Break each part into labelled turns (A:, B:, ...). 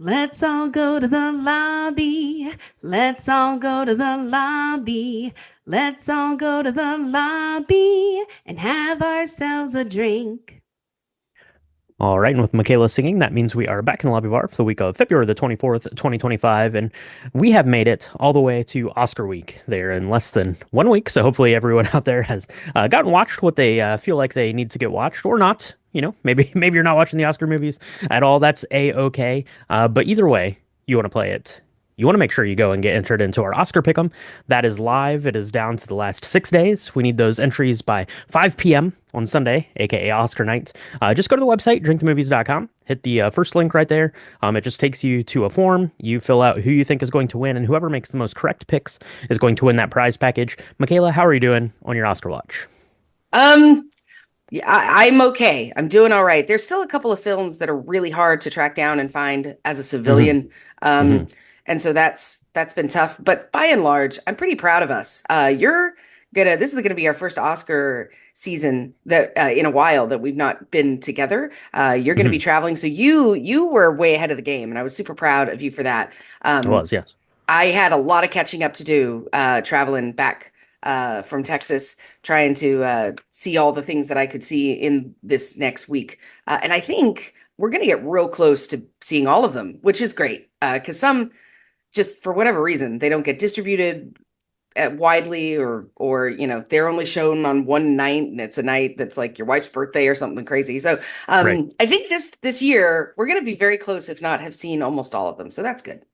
A: Let's all go to the lobby. Let's all go to the lobby. Let's all go to the lobby and have ourselves a drink.
B: All right, and with Michaela singing, that means we are back in the lobby bar for the week of February the 24th, 2025, and we have made it all the way to Oscar week there in less than 1 week. So hopefully everyone out there has gotten watched what they feel like they need to get watched or not. Maybe maybe you're not watching the Oscar movies at all. That's a-okay. But either way, you want to play it. You want to make sure you go and get entered into our Oscar Pick'em. That is live. It is down to the last 6 days. We need those entries by 5 p.m. on Sunday, aka Oscar night. Just go to the website, drinkthemovies.com. Hit the first link right there. It just takes you to a form. You fill out who you think is going to win, and whoever makes the most correct picks is going to win that prize package. Michaela, how are you doing on your Oscar watch?
A: Um, yeah, I'm okay. I'm doing all right. There's still a couple of films that are really hard to track down and find as a
B: Hmm.
A: civilian.
B: Hmm.
A: And so that's been tough. But by and large, I'm pretty proud of us. You're gonna This is gonna be our first Oscar season that in a while that we've not been together. You're gonna be
B: Hmm.
A: traveling, so you were way ahead of the game, and I was super proud of you for that.
B: It
A: Um,
B: was, yes.
A: I had a lot of catching up to do traveling back from Texas, trying to see all the things that I could see in this next week. And I think we're going to get real close to seeing all of them, which is great because some just for whatever reason they don't get distributed widely or they're only shown on one night and it's a night that's like your wife's birthday or something crazy. So
B: Right.
A: I think this year we're going to be very close, if not have seen almost all of them. So that's good.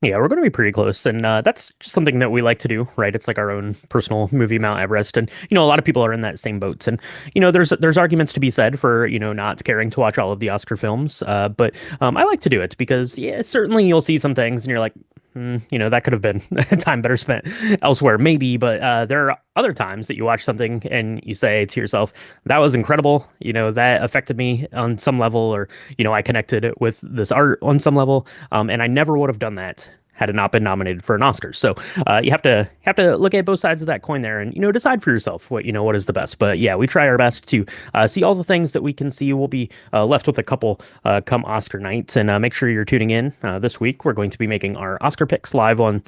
B: Yeah, we're going to be pretty close, and that's just something that we like to do, right? It's like our own personal movie, Mount Everest, and a lot of people are in that same boat, and there's arguments to be said for not caring to watch all of the Oscar films, but I like to do it because yeah, certainly you'll see some things, and you're like, that could have been time better spent elsewhere, maybe, but there are other times that you watch something and you say to yourself, that was incredible, that affected me on some level, or I connected with this art on some level. And I never would have done that had it not been nominated for an Oscar. So you have to look at both sides of that coin there, and decide for yourself what is the best. But yeah, we try our best to see all the things that we can see. We'll be left with a couple come Oscar night, and make sure you're tuning in this week. We're going to be making our Oscar picks live on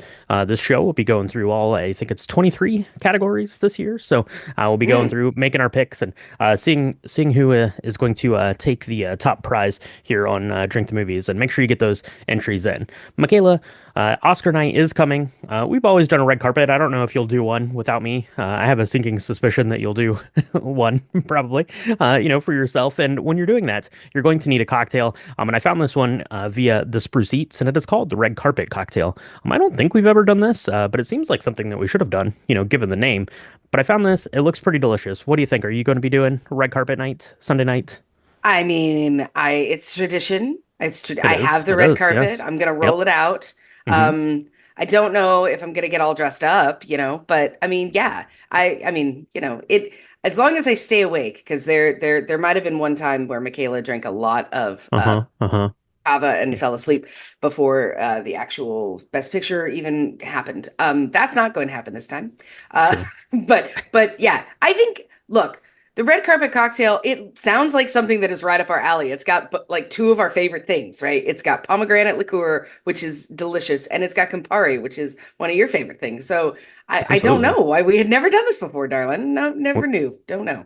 B: this show. We'll be going through all, I think it's 23 categories this year. So we'll be going
A: Mm.
B: through making our picks and seeing who is going to take the top prize here on Drink the Movies, and make sure you get those entries in. Michaela, Oscar night is coming. We've always done a red carpet. I don't know if you'll do one without me. I have a sinking suspicion that you'll do one probably, for yourself. And when you're doing that, you're going to need a cocktail. And I found this one via the Spruce Eats, and it is called the Red Carpet Cocktail. I don't think we've ever done this, but it seems like something that we should have done, given the name. But I found this. It looks pretty delicious. What do you think? Are you going to be doing red carpet night, Sunday night?
A: I mean, it's tradition.
B: It
A: I
B: is.
A: have the
B: It
A: red
B: is.
A: carpet.
B: Yes.
A: I'm gonna roll
B: Yep.
A: it out.
B: Hmm.
A: I don't know if I'm gonna get all dressed up, but I mean, yeah. I mean, it as long as I stay awake, because there might have been one time where Michaela drank a lot of
B: Uh-huh. Uh-huh.
A: kava and
B: Yeah.
A: fell asleep before the actual best picture even happened. That's not going to happen this time. Uh,
B: True.
A: but yeah, I think look, the red carpet cocktail, it sounds like something that is right up our alley. It's got like two of our favorite things, right? It's got pomegranate liqueur, which is delicious, and it's got Campari, which is one of your favorite things. So I don't know
B: Absolutely.
A: why we had never done this before, darling. No, never
B: W-
A: knew. Don't know.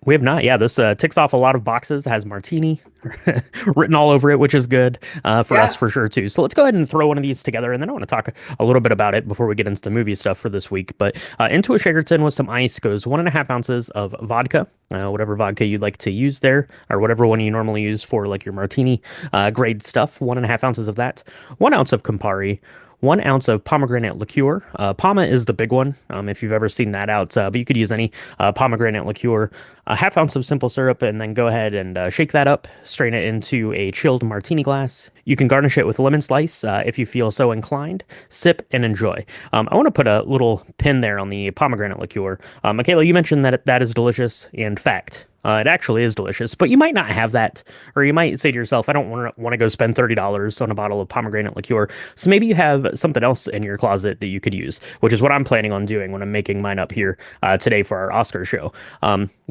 B: we have not. Yeah, this ticks off a lot of boxes. It has martini written all over it, which is good for us
A: Yeah.
B: for sure too. So let's go ahead and throw one of these together, and then I want to talk a little bit about it before we get into the movie stuff for this week. But into a shaker tin with some ice goes 1.5 ounces of vodka, whatever vodka you'd like to use there, or whatever one you normally use for like your martini grade stuff. 1.5 ounces of that. 1 ounce of Campari. 1 ounce of pomegranate liqueur. Pama is the big one, if you've ever seen that out, but you could use any pomegranate liqueur. A half ounce of simple syrup, and then go ahead and shake that up, strain it into a chilled martini glass. You can garnish it with lemon slice if you feel so inclined. Sip and enjoy. I want to put a little pin there on the pomegranate liqueur. Michaela, you mentioned that that is delicious, and fact. It actually is delicious, but you might not have that, or you might say to yourself, I don't want to go spend $30 on a bottle of pomegranate liqueur. So maybe you have something else in your closet that you could use, which is what I'm planning on doing when I'm making mine up here today for our Oscar show.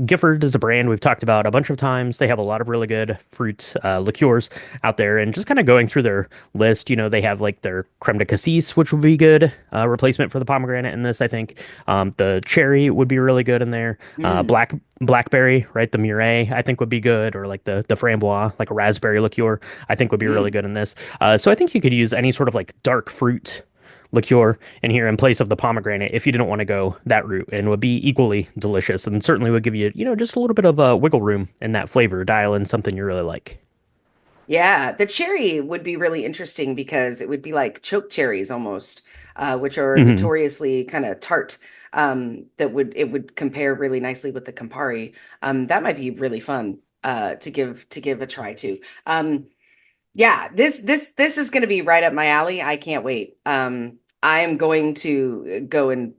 B: Gifford is a brand we've talked about a bunch of times. They have a lot of really good fruit liqueurs out there, and just kind of going through their list, they have like their creme de cassis, which would be good replacement for the pomegranate in this, I think. The cherry would be really good in there.
A: Mm,
B: Blackberry, right? The Murray, I think would be good, or like the framboise, like a raspberry liqueur, I think would be really
A: mm.
B: good in this. So I think you could use any sort of like dark fruit liqueur in here in place of the pomegranate if you didn't want to go that route, and would be equally delicious and certainly would give you, just a little bit of wiggle room in that flavor, dial in something you really like.
A: Yeah, the cherry would be really interesting because it would be like choke cherries almost, which are
B: Hmm.
A: notoriously kind of tart. That would it would compare really nicely with the Campari. That might be really fun to give a try to. Yeah, this is going to be right up my alley. I can't wait. I am going to go and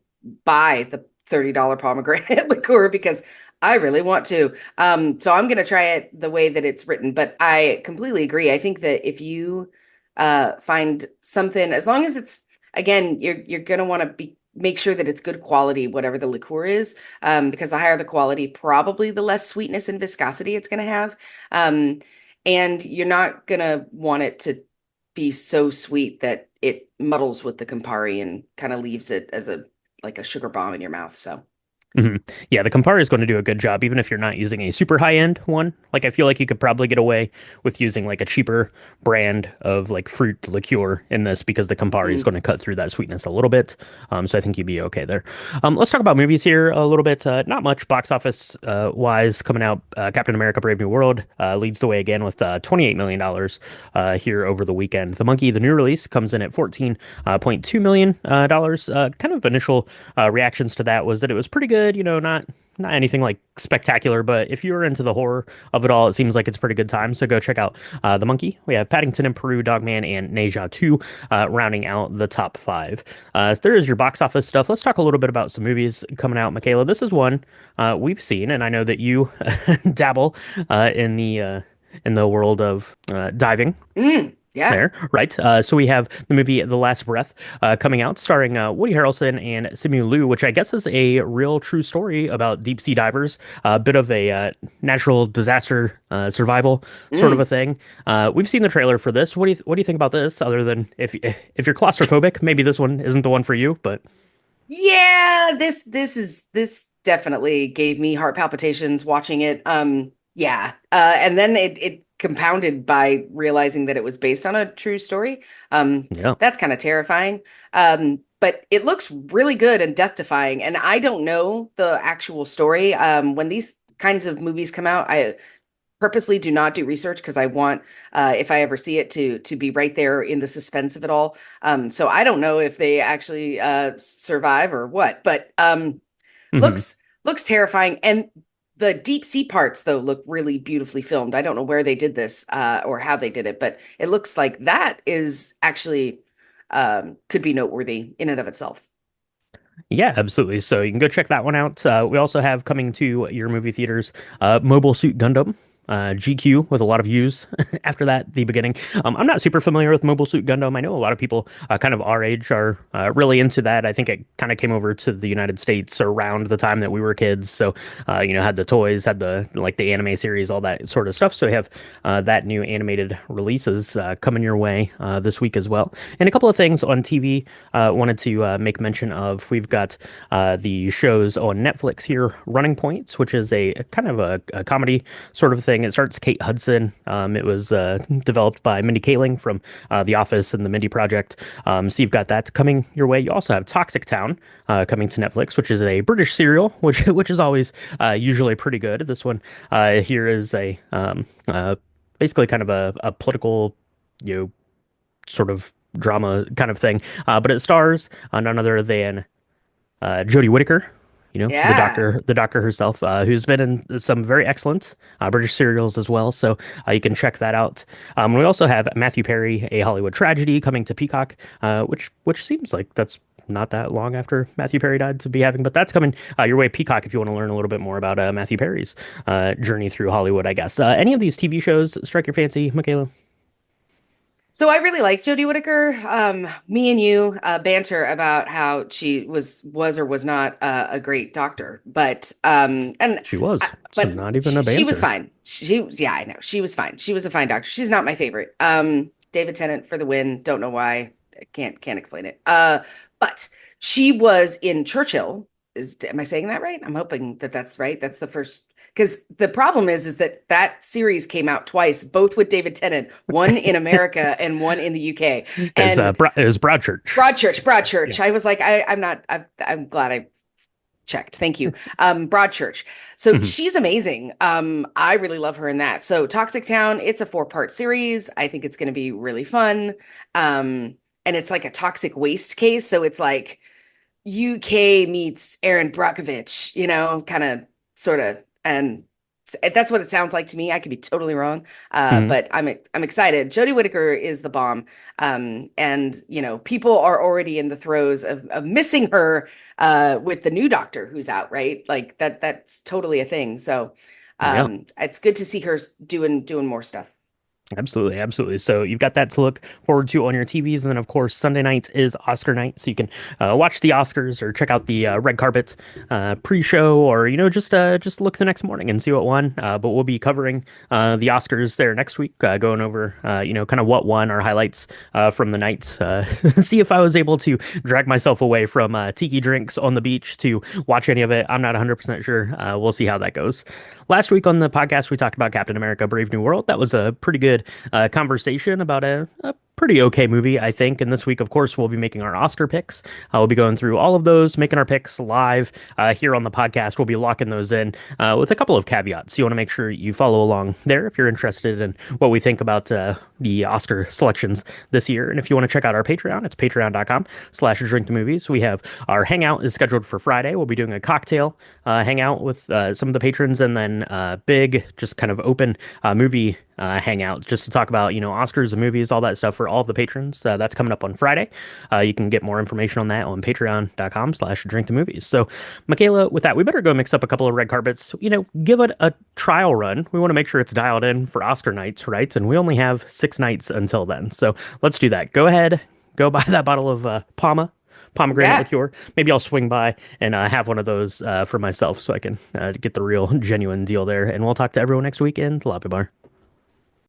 A: buy the $30 pomegranate liqueur because I really want to. So I'm going to try it the way that it's written, but I completely agree. I think that if you find something, as long as it's again, you're going to want to be make sure that it's good quality, whatever the liqueur is, because the higher the quality, probably the less sweetness and viscosity it's going to have. And you're not gonna want it to be so sweet that it muddles with the Campari and kind of leaves it as a like a sugar bomb in your mouth. So,
B: Hmm. Yeah, the Campari is going to do a good job, even if you're not using a super high-end one. Like, I feel like you could probably get away with using like a cheaper brand of like fruit liqueur in this because the Campari is
A: mm,
B: going to cut through that sweetness a little bit. So I think you'd be okay there. Let's talk about movies here a little bit. Not much box office wise coming out. Captain America: Brave New World leads the way again with $28 million here over the weekend. The Monkey, the new release, comes in at $14.2 million dollars. Kind of initial reactions to that was that it was pretty good. Not anything like spectacular, but if you're into the horror of it all, it seems like it's a pretty good time. So go check out The Monkey. We have Paddington and Peru, Dogman, and Neja 2 rounding out the top five. So there is your box office stuff. Let's talk a little bit about some movies coming out, Michaela. This is one we've seen, and I know that you dabble in the world of diving
A: yeah.
B: there, right? So we have the movie The Last Breath coming out, starring Woody Harrelson and Simu Liu, which I guess is a real true story about deep sea divers, a bit of a natural disaster survival sort of a
A: Mm.
B: thing. We've seen the trailer for this. What do you think about this? Other than if you're claustrophobic, maybe this one isn't the one for you, but
A: Yeah, this definitely gave me heart palpitations watching it. Yeah. And then it compounded by realizing that it was based on a true story. Um,
B: yeah.
A: that's kind of terrifying. But it looks really good and death-defying. And I don't know the actual story. When these kinds of movies come out, I purposely do not do research because I want, if I ever see it, to be right there in the suspense of it all. So I don't know if they actually survive or what, but
B: Hmm.
A: looks terrifying. And the deep sea parts though look really beautifully filmed. I don't know where they did this or how they did it, but it looks like that is actually could be noteworthy in and of itself.
B: Yeah, absolutely. So you can go check that one out. We also have coming to your movie theaters, Mobile Suit Gundam, GQ with a lot of U's after that, the beginning. I'm not super familiar with Mobile Suit Gundam. I know a lot of people kind of our age are really into that. I think it kind of came over to the United States around the time that we were kids. So, had the toys, had the like the anime series, all that sort of stuff. So we have that new animated releases coming your way this week as well. And a couple of things on TV wanted to make mention of. We've got the shows on Netflix here, Running Points, which is a kind of a comedy sort of thing. It starts Kate Hudson. It was developed by Mindy Kaling from The Office and the Mindy Project. So you've got that coming your way. You also have Toxic Town coming to Netflix, which is a British serial, which is always usually pretty good. This one here is a basically kind of a political, you know, sort of drama kind of thing. But it stars none other than Jodie Whittaker,
A: Yeah.
B: the doctor herself, who's been in some very excellent British serials as well. So you can check that out. We also have Matthew Perry, A Hollywood Tragedy, coming to Peacock, which seems like that's not that long after Matthew Perry died to be having, but that's coming your way, Peacock, if you want to learn a little bit more about Matthew Perry's journey through Hollywood, I guess. Any of these TV shows strike your fancy, Michaela?
A: So I really like Jodie Whittaker. Me and you banter about how she was or was not a great doctor, but
B: She was. It's
A: but
B: not even a
A: she was
B: banter.
A: fine. Yeah, I know she was fine. She was a fine doctor. She's not my favorite. David Tennant for the win. Don't know why. Can't explain it. But she was in Churchill. Am I saying that right? I'm hoping that that's right. That's the first, because the problem is that that series came out twice, both with David Tennant, one in America and one in the UK. And
B: It was Broadchurch.
A: Broadchurch.
B: Yeah.
A: I was like, I'm not. I'm glad I checked. Thank you. Broadchurch. So
B: Mhm.
A: she's amazing. I really love her in that. So Toxic Town, it's a 4-part series. I think it's going to be really fun. And it's like a toxic waste case. So it's like UK meets Aaron Brockovich, kind of, sort of, and that's what it sounds like to me. I could be totally wrong,
B: Mhm.
A: but I'm excited. Jodie Whittaker is the bomb, and people are already in the throes of missing her with the new Doctor who's out, right? Like that's totally a thing. So
B: Yeah.
A: it's good to see her doing more stuff.
B: Absolutely, absolutely. So you've got that to look forward to on your TVs, and then of course Sunday nights is Oscar night, so you can watch the Oscars or check out the red carpet pre-show, or just look the next morning and see what won. But we'll be covering the Oscars there next week, going over kind of what won, our highlights from the night. See if I was able to drag myself away from tiki drinks on the beach to watch any of it. I'm not 100% sure. We'll see how that goes. Last week on the podcast, we talked about Captain America: Brave New World. That was a pretty good conversation about a pretty okay movie, I think. And this week, of course, we'll be making our Oscar picks. We'll be going through all of those, making our picks live here on the podcast. We'll be locking those in with a couple of caveats. You want to make sure you follow along there if you're interested in what we think about the Oscar selections this year. And if you want to check out our Patreon, it's patreon.com/drink the movies. We have our hangout is scheduled for Friday. We'll be doing a cocktail hangout with some of the patrons, and then big, just kind of open movie hangout just to talk about, Oscars and movies, all that stuff for all of the patrons. That's coming up on Friday. You can get more information on that on patreon.com/drink the movies. So, Michaela, with that, we better go mix up a couple of red carpets, give it a trial run. We want to make sure it's dialed in for Oscar nights, right? And we only have 6 nights until then. So let's do that. Go ahead, go buy that bottle of pomegranate
A: Yeah.
B: liqueur. Maybe I'll swing by and have one of those for myself so I can get the real genuine deal there. And we'll talk to everyone next week in the lobby bar.